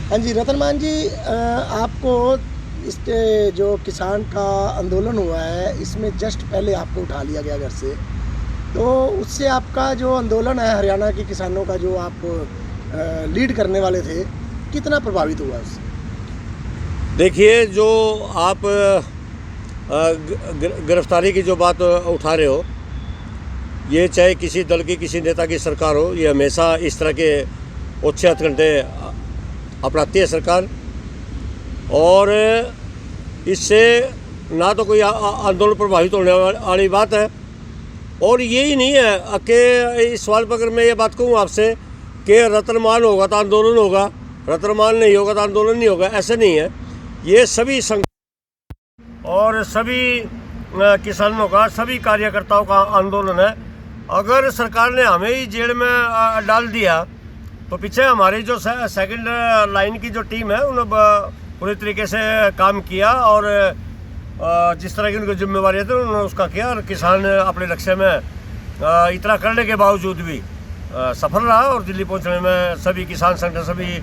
हाँ जी, रतनमान जी, आपको इस जो किसान का आंदोलन हुआ है, इसमें जस्ट पहले आपको उठा लिया गया घर से, तो उससे आपका जो आंदोलन है हरियाणा के किसानों का, जो आप लीड करने वाले थे, कितना प्रभावित हुआ उससे? देखिए, जो आप गिरफ्तारी की जो बात उठा रहे हो, ये चाहे किसी दल की, किसी नेता की सरकार हो, ये हमेशा इस तरह के ओछे हथकंडे अपनाती है सरकार। और इससे ना तो कोई आंदोलन प्रभावित होने वाली बात है, और यही नहीं है कि इस सवाल पर अगर मैं ये बात कहूँ आपसे कि रतनमान होगा तो आंदोलन होगा, रतनमान नहीं होगा तो आंदोलन नहीं होगा, ऐसा नहीं है। ये सभी संघ और सभी किसानों का, सभी कार्यकर्ताओं का आंदोलन है। अगर सरकार ने हमें ही जेल में डाल दिया तो पीछे हमारी जो सेकंड लाइन की जो टीम है उन्होंने पूरी तरीके से काम किया, और जिस तरह की उनकी जिम्मेवारी थी उन्होंने उसका किया, और किसान अपने लक्ष्य में इतना करने के बावजूद भी सफल रहा, और दिल्ली पहुंचने में सभी किसान संगठन, सभी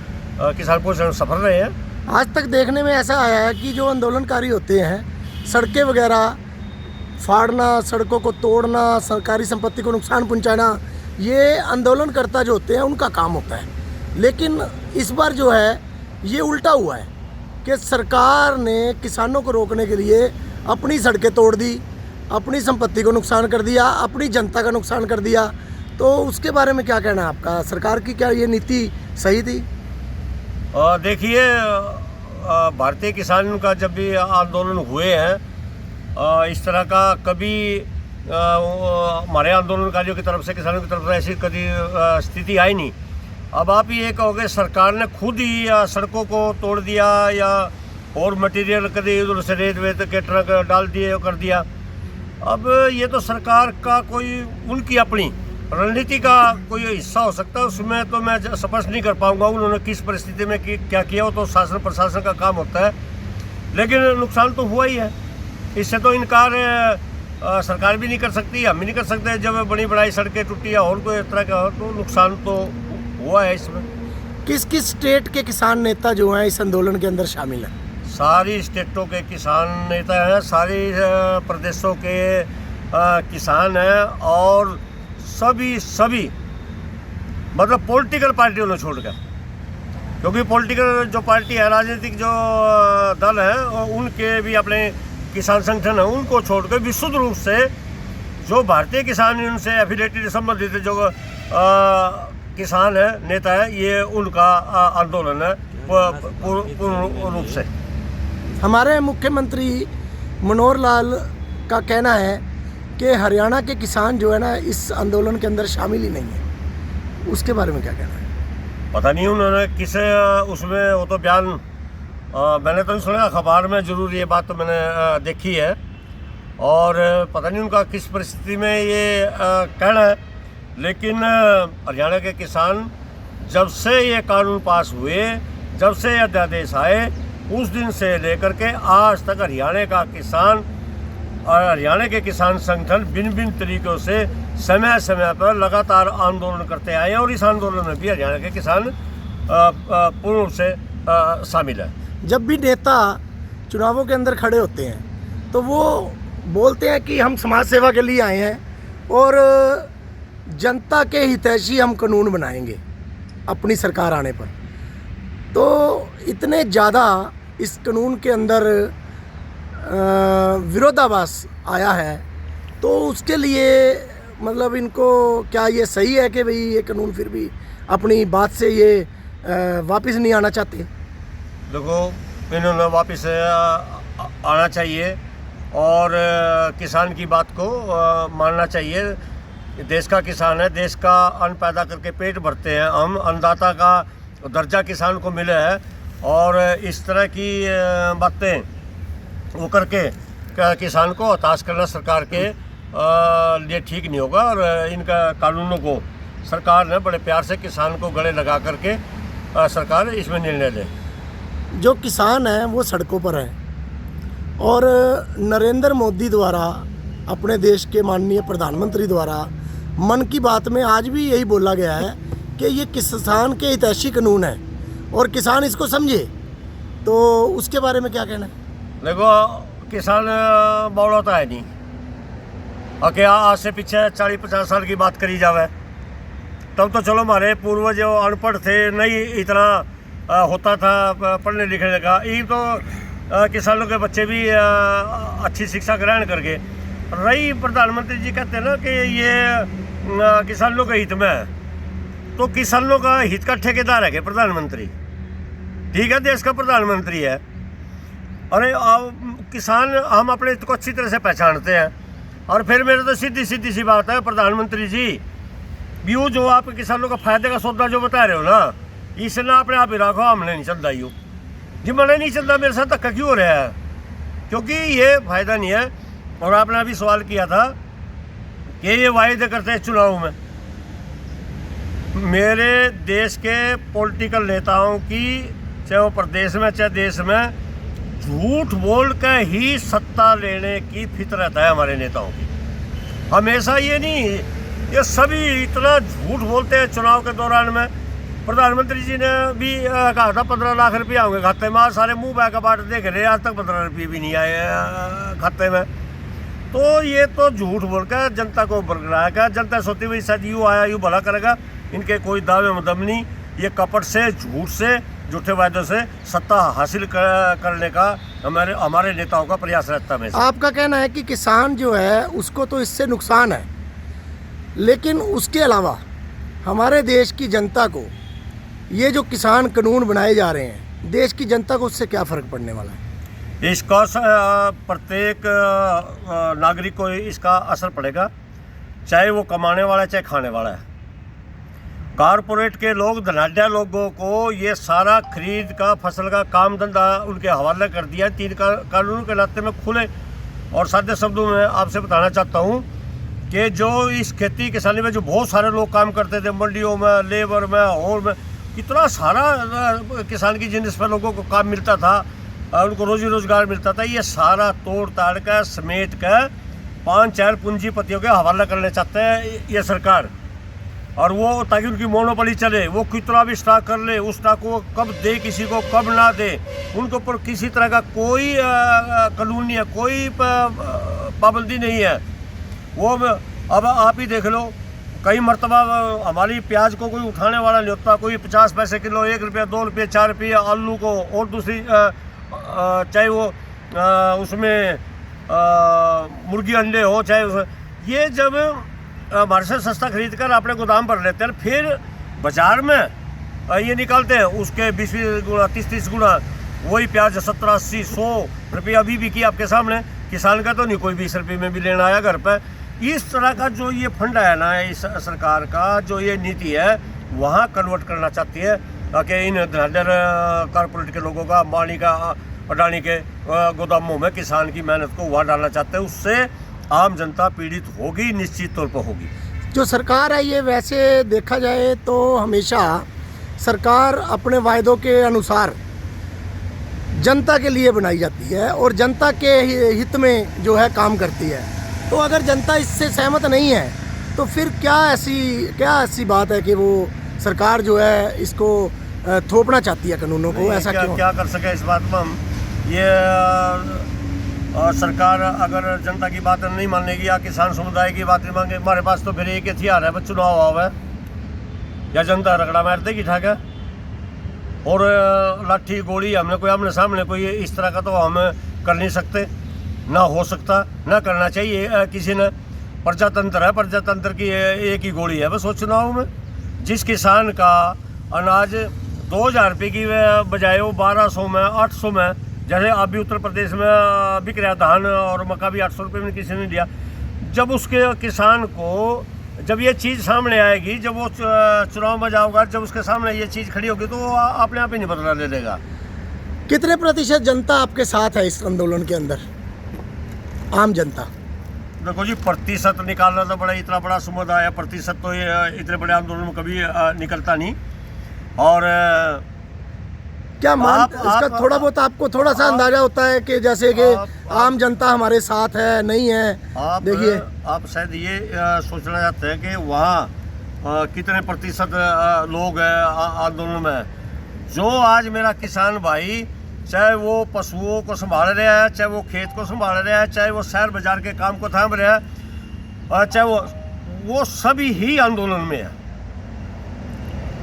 किसान पहुंचने में सफल रहे हैं। आज तक देखने में ऐसा आया है कि जो आंदोलनकारी होते हैं, सड़कें वगैरह फाड़ना, सड़कों को तोड़ना, सरकारी संपत्ति को नुकसान पहुंचाना, ये आंदोलनकर्ता जो होते हैं उनका काम होता है। लेकिन इस बार जो है ये उल्टा हुआ है कि सरकार ने किसानों को रोकने के लिए अपनी सड़कें तोड़ दी, अपनी संपत्ति को नुकसान कर दिया, अपनी जनता का नुकसान कर दिया। तो उसके बारे में क्या कहना है आपका? सरकार की क्या ये नीति सही थी? देखिए, भारतीय किसान का जब भी आंदोलन हुए हैं, इस तरह का कभी हमारे आंदोलनकारियों की तरफ से, किसानों की तरफ से ऐसी कभी स्थिति आई नहीं। अब आप ये कहोगे सरकार ने खुद ही सड़कों को तोड़ दिया या और मटेरियल कभी उधर से रेत वेत के ट्रक डाल दिए कर दिया। अब ये तो सरकार का कोई, उनकी अपनी रणनीति का कोई हिस्सा हो सकता है, उसमें तो मैं स्पष्ट नहीं कर पाऊंगा उन्होंने किस परिस्थिति में क्या किया हो, तो शासन प्रशासन का काम होता है। लेकिन नुकसान तो हुआ ही है, इससे तो इनकार सरकार भी नहीं कर सकती, हम भी नहीं कर सकते। जब बड़ी बड़ी सड़कें टूटी या और कोई इस तरह का हो तो नुकसान तो हुआ है। इसमें किस किस स्टेट के किसान नेता जो हैं इस आंदोलन के अंदर शामिल हैं? सारी स्टेटों के किसान नेता हैं, सारी प्रदेशों के किसान हैं, और सभी मतलब पॉलिटिकल पार्टियों ने छोड़कर, क्योंकि पॉलिटिकल जो पार्टी है, राजनीतिक जो दल है, उनके भी अपने किसान संगठन है, उनको छोड़कर विशुद्ध रूप से जो भारतीय किसान यूनियन से एफिलेटेड संबंधित जो किसान है, नेता है, ये उनका आंदोलन है पूर्ण रूप से। हमारे मुख्यमंत्री मनोहर लाल का कहना है कि हरियाणा के किसान जो है ना इस आंदोलन के अंदर शामिल ही नहीं है, उसके बारे में क्या कहना है? पता नहीं उन्होंने किसे उसमें, वो तो बयान मैंने तो नहीं सुना, अखबार में जरूर ये बात तो मैंने देखी है, और पता नहीं उनका किस परिस्थिति में ये कहना है। लेकिन हरियाणा के किसान, जब से ये कानून पास हुए, जब से ये अध्यादेश आए, उस दिन से लेकर के आज तक हरियाणा का किसान और हरियाणा के किसान संगठन भिन्न तरीकों से समय समय पर लगातार आंदोलन करते आए हैं, और इस आंदोलन में भी हरियाणा के किसान पूर्ण रूप से शामिल है। जब भी नेता चुनावों के अंदर खड़े होते हैं तो वो बोलते हैं कि हम समाज सेवा के लिए आए हैं और जनता के हितैषी हम कानून बनाएंगे अपनी सरकार आने पर। तो इतने ज़्यादा इस कानून के अंदर विरोधाभास आया है, तो उसके लिए मतलब इनको क्या ये सही है कि भाई ये कानून फिर भी अपनी बात से ये वापस नहीं आना चाहते? देखो, इन्होंने वापस आना चाहिए और किसान की बात को मानना चाहिए। देश का किसान है, देश का अन्न पैदा करके पेट भरते हैं हम, अन्नदाता का दर्जा किसान को मिला है, और इस तरह की बातें वो करके किसान को हताश करना सरकार के लिए ठीक नहीं होगा। और इनका कानूनों को सरकार ने बड़े प्यार से किसान को गले लगा करके सरकार इसमें निर्णय ले। जो किसान हैं वो सड़कों पर हैं, और नरेंद्र मोदी द्वारा, अपने देश के माननीय प्रधानमंत्री द्वारा मन की बात में आज भी यही बोला गया है कि ये किसान के हितैषी कानून है, और किसान इसको समझे, तो उसके बारे में क्या कहना है? देखो, किसान बौड़ा होता है नहीं। और क्या आज से पीछे 40-50 साल की बात करी जावे, तब तो चलो हमारे पूर्वज जो अनपढ़ थे, नहीं इतना होता था पढ़ने लिखने का। ये तो किसानों के बच्चे भी अच्छी शिक्षा ग्रहण करके रही। प्रधानमंत्री जी कहते हैं ना कि ये किसानों के हित में है, तो किसानों का हित का ठेकेदार है कि प्रधानमंत्री, ठीक है, देश का प्रधानमंत्री है। अरे किसान हम अपने हित को अच्छी तरह से पहचानते हैं। और फिर मेरे तो सीधी सी बात है, प्रधानमंत्री जी व्यू जो आप किसानों का फायदे का सौदा जो बता रहे हो ना, इसे ना अपने आप ही रखो, हमने नहीं चलता यूँ जी, मैंने नहीं चलता, मेरे साथ धक्का क्यों हो रहा है, क्योंकि ये फायदा नहीं है। और आपने अभी सवाल किया था कि ये वायदे करते हैं चुनाव में। मेरे देश के पॉलिटिकल नेताओं की, चाहे वो प्रदेश में चाहे देश में, झूठ बोल कर ही सत्ता लेने की फितरत है हमारे नेताओं की। हमेशा ये नहीं, ये सभी इतना झूठ बोलते हैं चुनाव के दौरान में। प्रधानमंत्री जी ने भी कहा था 15 लाख रुपया होंगे खाते में, आज सारे मुंह बैक बाट देख रहे, आज तक 15 रुपये भी नहीं आए खाते में। तो ये तो झूठ बोलकर जनता को बरगलाएगा। जनता सोचती हुई शायद यूँ आया यूँ भला करेगा, इनके कोई दावे मदम नहीं। ये कपट से, झूठ से, झूठे वायदों से सत्ता हासिल करने का हमारे नेताओं का प्रयास रहता है। आपका कहना है कि किसान जो है उसको तो इससे नुकसान है, लेकिन उसके अलावा हमारे देश की जनता को ये जो किसान कानून बनाए जा रहे हैं, देश की जनता को उससे क्या फ़र्क पड़ने वाला है? इसका प्रत्येक नागरिक को इसका असर पड़ेगा, चाहे वो कमाने वाला है चाहे खाने वाला है। कारपोरेट के लोग, धनाढ्य लोगों को ये सारा खरीद का, फसल का काम धंधा उनके हवाले कर दिया है। 3 कानून के नाते में खुले और सादे शब्दों में आपसे बताना चाहता हूँ कि जो इस खेती किसानी में जो बहुत सारे लोग काम करते थे, मंडियों में, लेबर में, और में, कितना सारा किसान की जिनिस पर लोगों को काम मिलता था, उनको रोजी रोजगार मिलता था, ये सारा तोड़ ताड़ कर समेट कर 5-4 पूंजीपतियों के हवाला करने चाहते हैं ये सरकार। और वो ताकि उनकी मोनोपोली चले, वो कितना भी स्टॉक कर ले, उस स्टॉक को कब दे किसी को, कब ना दे, उनके ऊपर किसी तरह का कोई कानून नहीं है, कोई पाबंदी नहीं है। वो अब आप ही देख लो, कई मरतबा हमारी प्याज को कोई उठाने वाला नहीं होता, कोई 50 पैसे किलो, 1 रुपया, 2 रुपये, 4 रुपये आलू को, और दूसरी चाहे वो उसमें मुर्गी अंडे हो, चाहे ये जब हमारे से सस्ता खरीद कर अपने गोदाम पर लेते हैं, फिर बाजार में ये निकालते हैं उसके 20-20 गुना, 30-30 गुना। वही प्याज 70-80, 100 रुपये अभी भी की आपके सामने। किसान का तो नहीं कोई 20 रुपये में भी लेना आया घर पर। इस तरह का जो ये फंड है ना, इस सरकार का जो ये नीति है, वहाँ कन्वर्ट करना चाहती है कि इन धनाढ्य कारपोरेट के लोगों का, अंबानी का, अडानी के गोदामों में किसान की मेहनत को वहाँ डालना चाहते हैं। उससे आम जनता पीड़ित होगी, निश्चित तौर पर होगी। जो सरकार है ये वैसे देखा जाए तो हमेशा सरकार अपने वायदों के अनुसार जनता के लिए बनाई जाती है और जनता के हित में जो है काम करती है। तो अगर जनता इससे सहमत नहीं है तो फिर क्या ऐसी बात है कि वो सरकार जो है इसको थोपना चाहती है कानूनों को? ऐसा क्यों? क्या कर सके इस बात में हम? ये सरकार अगर जनता की बात नहीं मानेगी या किसान समुदाय की बात नहीं मांगे, हमारे पास तो फिर एक हथियार है, चुनाव आवा है, या जनता रगड़ा मार देगी ठाक है, और लाठी गोली हमने कोई आमने सामने कोई इस तरह का तो हम कर नहीं सकते, ना हो सकता, ना करना चाहिए किसी ने। प्रजातंत्र है, प्रजातंत्र की एक ही गोली है बस वो चुनाव में। जिस किसान का अनाज 2000 रुपये की बजाय वो 1200 में, 800 में, जैसे अभी उत्तर प्रदेश में बिक रहा धान और मक्का भी 800 रुपये में किसी ने दिया। जब उसके किसान को, जब ये चीज़ सामने आएगी, जब वो चुनाव में जाओगा, जब उसके सामने ये चीज़ खड़ी होगी, तो वो अपने आप ही नहीं बदला ले लेगा। कितने प्रतिशत जनता आपके साथ है इस आंदोलन के अंदर, आम जनता? देखो जी, प्रतिशत निकालना तो बड़ा, इतना बड़ा समुदाय है, प्रतिशत तो ये इतने बड़े आंदोलन में कभी निकलता नहीं। और क्या इसका थोड़ा बहुत आपको थोड़ा सा अंदाजा होता है कि जैसे कि आम जनता हमारे साथ है, नहीं है? देखिए, आप शायद ये सोचना चाहते हैं कि वहाँ कितने प्रतिशत लोग हैं आंदोलन में। जो आज मेरा किसान भाई चाहे वो पशुओं को संभाल रहा है, चाहे वो खेत को संभाल रहा है, चाहे वो शहर बाजार के काम को थाम रहा है, और चाहे वो सभी ही आंदोलन में है।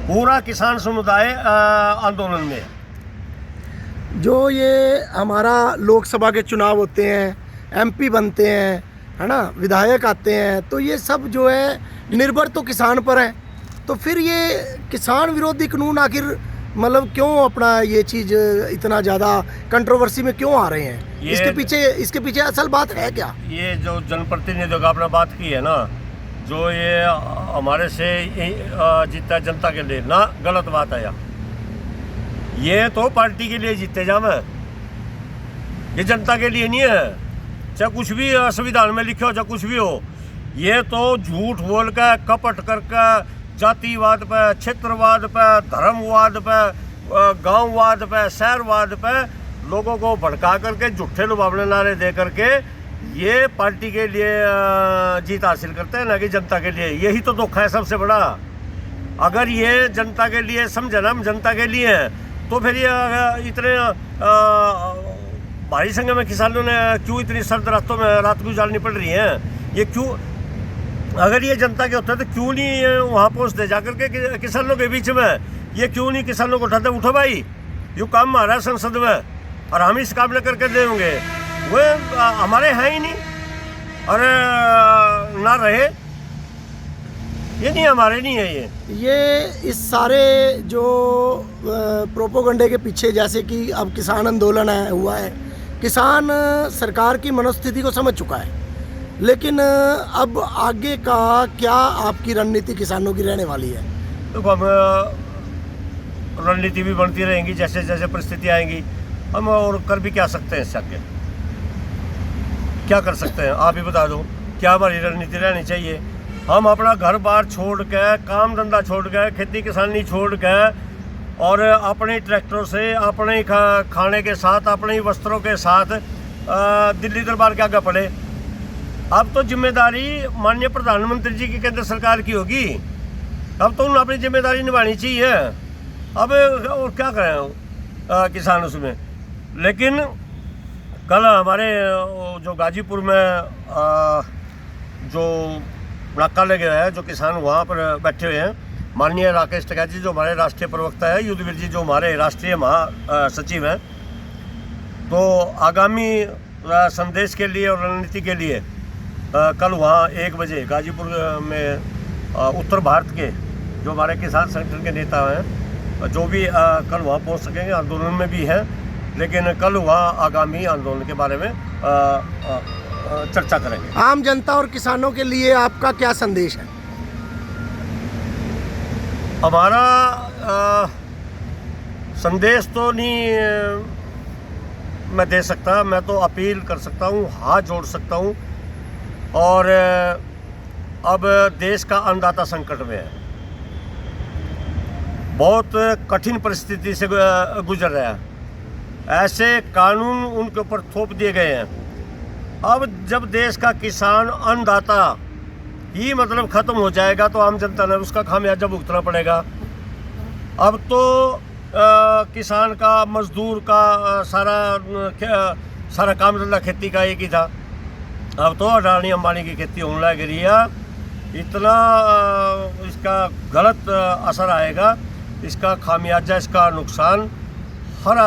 पूरा किसान समुदाय आंदोलन में है। जो ये हमारा लोकसभा के चुनाव होते हैं, एमपी बनते हैं, है ना, विधायक आते हैं, तो ये सब जो है निर्भर तो किसान पर है। तो फिर ये किसान विरोधी कानून आखिर मतलब क्यों अपना ये चीज़ इतना ज़्यादा कंट्रोवर्सी में क्यों आ रहे हैं? इसके पीछे असल बात है क्या? ये जो जनप्रतिनिधियों का आपने बात की है ना, जो ये हमारे से जीता जनता के लिए ना, गलत बात है। ये तो पार्टी के लिए जीते जा मैं, ये जनता के लिए नहीं है। चाहे कुछ भी संविधान में लिखे हो, चाहे कुछ भी हो, ये तो झूठ बोल के, कपट करके, जातिवाद पे, क्षेत्रवाद पे, धर्मवाद पे, गांववाद पे, शहरवाद पे लोगों को भड़का करके झूठे लुभावने नारे दे करके ये पार्टी के लिए जीत हासिल करते हैं, ना कि जनता के लिए। यही तो दुख है सबसे बड़ा। अगर ये जनता के लिए समझे ना, हम जनता के लिए हैं, तो फिर ये इतने भारी संख्या में किसानों ने क्यों इतनी सर्द रातों में रात गुजारनी पड़ रही है? ये क्यों? अगर ये जनता के होते तो क्यों नहीं वहाँ पहुँचते जाकर के किसानों के बीच में? ये क्यों नहीं किसानों को उठाते, उठो भाई, ये काम आ रहा है संसद में और हम इस काम करके देंगे। वो हमारे हैं ही नहीं, और ना रहे, ये नहीं हमारे नहीं है। ये इस सारे जो प्रोपोगंडे के पीछे, जैसे कि अब किसान आंदोलन हुआ है, किसान सरकार की मनोस्थिति को समझ चुका है, लेकिन अब आगे का क्या आपकी रणनीति किसानों की रहने वाली है? देखो, हम रणनीति भी बनती रहेंगी जैसे जैसे परिस्थिति आएंगी। हम और कर भी क्या सकते हैं? इससे आगे क्या कर सकते हैं? आप ही बता दो, क्या हमारी रणनीति रहनी चाहिए? हम अपना घर बार छोड़ के, काम धंधा छोड़ के, खेती किसानी छोड़ के, और अपने ट्रैक्टरों से, अपने खाने के साथ, अपने ही वस्त्रों के साथ दिल्ली दरबार के आगे पड़े। अब तो जिम्मेदारी माननीय प्रधानमंत्री जी की, केंद्र सरकार की होगी। अब तो उन्हें अपनी जिम्मेदारी निभानी चाहिए। अब और क्या करें किसान उसमें? लेकिन कल हमारे जो गाजीपुर में जो नाका लगे है, जो किसान वहाँ पर बैठे हुए हैं, माननीय राकेश टिकैत जी जो हमारे राष्ट्रीय प्रवक्ता है, युद्धवीर जी जो हमारे राष्ट्रीय महासचिव हैं, तो आगामी संदेश के लिए और रणनीति के लिए कल वहाँ 1 बजे गाजीपुर में उत्तर भारत के जो हमारे किसान संगठन के नेता हैं, जो भी कल वहाँ पहुँच सकेंगे, आंदोलन में भी हैं, लेकिन कल वहाँ आगामी आंदोलन के बारे में चर्चा करेंगे। आम जनता और किसानों के लिए आपका क्या संदेश है? हमारा संदेश तो नहीं मैं दे सकता, मैं तो अपील कर सकता हूँ, हाथ जोड़ सकता हूँ। और अब देश का अन्नदाता संकट में है, बहुत कठिन परिस्थिति से गुजर रहा है। ऐसे कानून उनके ऊपर थोप दिए गए हैं। अब जब देश का किसान अन्नदाता ही मतलब ख़त्म हो जाएगा, तो आम जनता ने उसका खामियाजा भुगतना पड़ेगा। अब तो किसान का, मजदूर का सारा काम धंधा खेती का एक ही था। अब तो अडानी अंबानी की खेती होने लग रही है। इतना इसका गलत असर आएगा, इसका खामियाजा, इसका नुकसान हर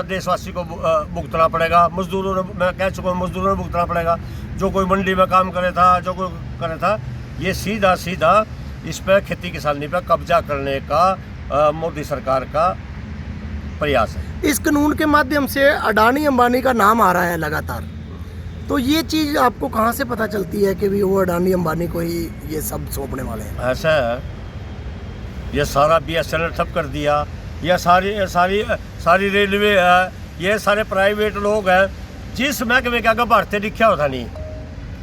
देशवासी को भुगतना पड़ेगा। मजदूरों ने, मैं कह चुका हूँ, मजदूरों ने भुगतना पड़ेगा। जो कोई मंडी में काम करे था, जो कोई करे था, ये सीधा सीधा इस पर खेती किसानी पर कब्जा करने का मोदी सरकार का प्रयास है। इस कानून के माध्यम से अडानी अंबानी का नाम आ रहा है लगातार, तो ये चीज़ आपको कहाँ से पता चलती है कि भी वो अडानी अंबानी को ही ये सब सौंपने वाले हैं? ऐसा है, ये सारा BSNL ठप कर दिया, यह सारी रेलवे है, ये सारे प्राइवेट लोग हैं। जिस महकमे का भारतीय लिखा होता नहीं,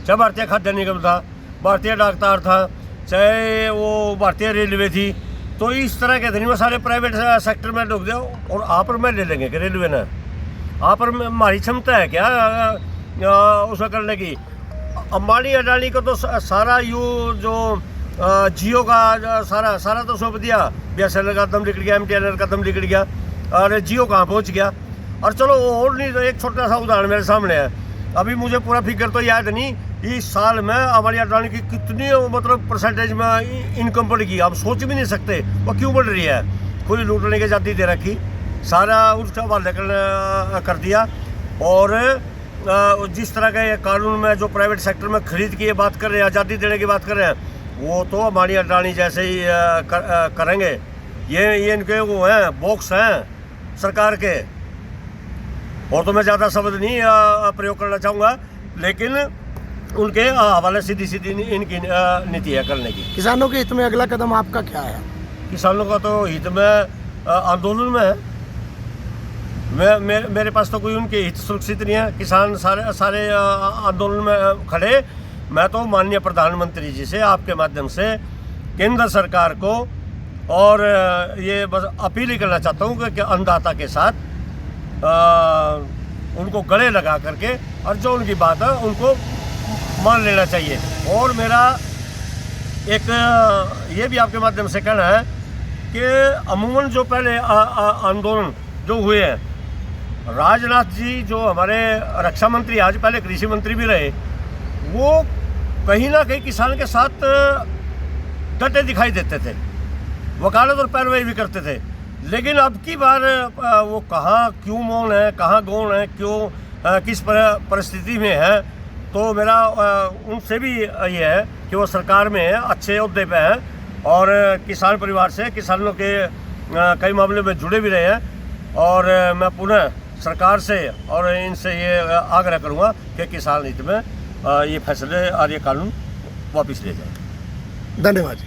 चाहे भारतीय खाद्य निगम था, भारतीय डाकतार था, चाहे वो भारतीय रेलवे थी, तो इस तरह के धनी में सारे प्राइवेट सेक्टर में डूब जाओ। और आप पर मैं ले लेंगे कि रेलवे ने, आप पर हमारी क्षमता है क्या उसका करने की? अंबानी अडानी को तो सारा जो जियो का सारा तो सौंप दिया, BSNL का दम निकल गया, MTNL का दम निकल गया। और जियो कहाँ पहुँच गया। और चलो और नहीं तो एक छोटा सा उदाहरण मेरे सामने है, अभी मुझे पूरा फिगर तो याद नहीं, इस साल में हमारी अडानी की कितनी मतलब परसेंटेज में इनकम बढ़ हम सोच भी नहीं सकते। वो क्यों बढ़ रही है? खुली लूटने की आज़ादी दे रखी, सारा उसका हवाले कर दिया। और जिस तरह का ये कानून में जो प्राइवेट सेक्टर में खरीद की बात कर रहे हैं, आज़ादी देने की बात कर रहे हैं, वो तो हमारी अडानी जैसे ही करेंगे। ये इनके वो हैं, बॉक्स हैं सरकार के। और तो मैं ज़्यादा शब्द नहीं प्रयोग करना चाहूँगा, लेकिन उनके हवाले सीधी इनकी नीति है करने की। किसानों के हित में अगला कदम आपका क्या है? किसानों का तो हित में आंदोलन में है। मेरे पास तो कोई उनके हित सुरक्षित नहीं है। किसान सारे आंदोलन में खड़े। मैं तो माननीय प्रधानमंत्री जी से आपके माध्यम से केंद्र सरकार को और ये बस अपील ही करना चाहता हूँ कि अन्नदाता के साथ उनको गले लगा करके और जो उनकी बात है उनको मान लेना चाहिए। और मेरा एक ये भी आपके माध्यम से कहना है कि अमूमन जो पहले आंदोलन जो हुए हैं, राजनाथ जी जो हमारे रक्षा मंत्री, आज पहले कृषि मंत्री भी रहे, वो कहीं ना कहीं किसान के साथ डटे दिखाई देते थे, वकालत और पैरवी भी करते थे। लेकिन अब की बार वो कहाँ क्यों मौन है, कहाँ गौण है, क्यों किस परिस्थिति में है, तो मेरा उनसे भी ये है कि वो सरकार में है, अच्छे ओहदे पे हैं और किसान परिवार से, किसानों के कई मामले में जुड़े भी रहे हैं। और मैं पुनः सरकार से और इनसे ये आग्रह करूँगा कि किसान हित में ये फैसले और ये कानून वापस ले जाए। धन्यवाद।